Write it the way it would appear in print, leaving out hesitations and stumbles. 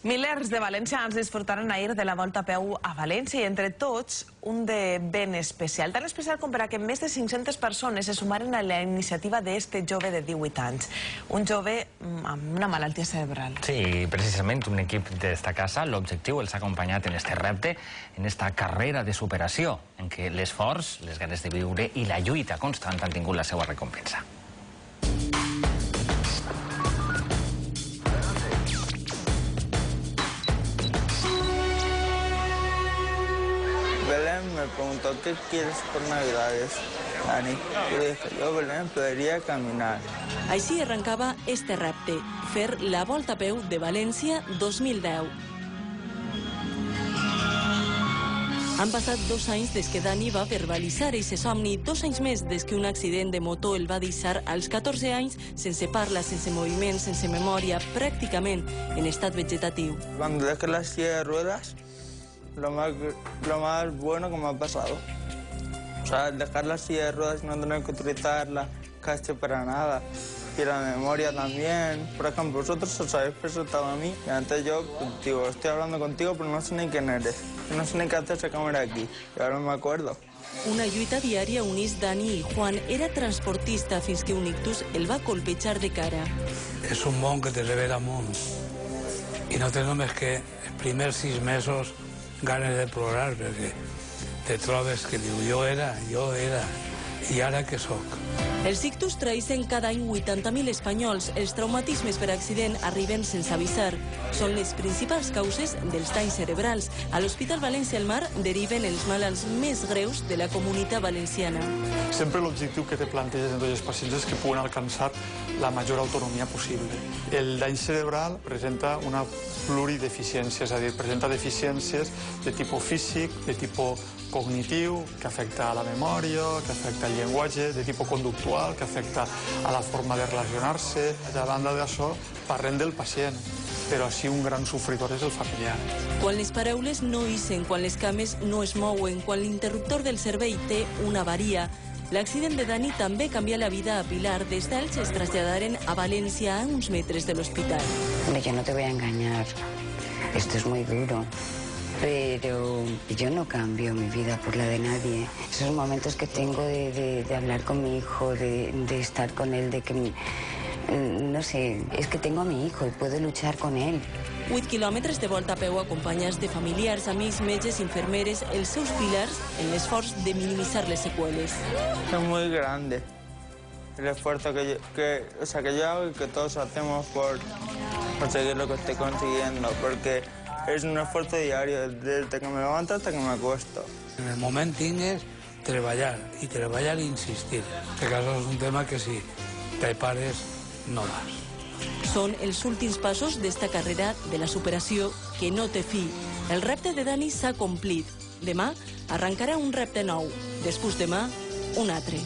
Milers de valencians disfrutaren ahir de la Volta a peu a València i entre tots un de ben especial. Tan especial com per a que més de 500 persones se sumaren a la iniciativa d'este jove de 18 anys. Un jove amb una malaltia cerebral. Sí, precisament un equip d'esta casa, l'objectiu els ha acompanyat en este repte, en esta carrera de superació, en què l'esforç, les ganes de viure i la lluita constant han tingut la seva recompensa. Belén me preguntó qué quieres por Navidades, Dani. Yo dije, yo Belén podría caminar. Així arrencava este repte, fer la Volta a peu de València 2010. Han passat 2 anys des que Dani va verbalitzar aquest somni, 2 anys més des que un accident de moto el va deixar als 14 anys sense parla, sense moviment, sense memòria, pràcticament en estat vegetatiu. Cuando dejé la silla de ruedas, lo más bueno que me ha pasado. O sea, dejar la silla de ruedas y no tener que utilizarla casi para nada. Y la memoria también. Por ejemplo, vosotros os habéis presentado a mí y antes yo, digo, estoy hablando contigo pero no sé ni quién eres. No sé ni qué hace esa cámara aquí. Y ahora me acuerdo. Una lluita diària unís Dani i Juan. Era transportista fins que un ictus el va colpejar de cara. És un món que te revela amunt. I no tens només que els primers 6 mesos ganes de plorar, perquè te trobes que diu jo era, i ara què sóc? Els ictus traeixen cada any 80.000 espanyols. Els traumatismes per accident arriben sense avisar. Són les principals causes dels danys cerebrals. A l'Hospital València al Mar deriven els malalts més greus de la comunitat valenciana. Sempre l'objectiu que te planteges en tots els pacients és que puguen alcançar la major autonomia possible. El dany cerebral presenta una plurideficiència, és a dir, presenta deficiències de tipus físic, de tipus cognitiu, que afecta a la memòria, que afecta al llenguatge, de tipus conductual, que afecta a la forma de relacionar-se. A banda d'això, parlem del pacient, però així un gran sofridor és el familiar. Quan les paraules no ixen, quan les cames no es mouen, quan l'interruptor del cervell té una avaria. L'accident de Dani també canvia la vida a Pilar. Des d'Elx es traslladaren a València a uns metres de l'hospital. Yo no te voy a engañar, esto es muy duro. Pero yo no cambio mi vida por la de nadie. Esos momentos que tengo de hablar con mi hijo, de estar con él, de que, no sé, es que tengo a mi hijo y puedo luchar con él. 8 quilòmetres de volta a peu acompanyats de familiars, amics, metges, infermeres, els seus pilars en l'esforç de minimitzar les seqüeles. Es muy grande el esfuerzo que yo hago y que todos hacemos por conseguir lo que estoy consiguiendo, porque es un esfuerzo diario, desde que me levanto hasta que me acuesto. En el moment tingues treballar, i treballar i insistir. En aquest cas és un tema que si te pares no das. Són els últims passos d'esta carrera de la superació que no té fi. El repte de Dani s'ha complit. Demà arrencarà un repte nou. Després demà, un altre.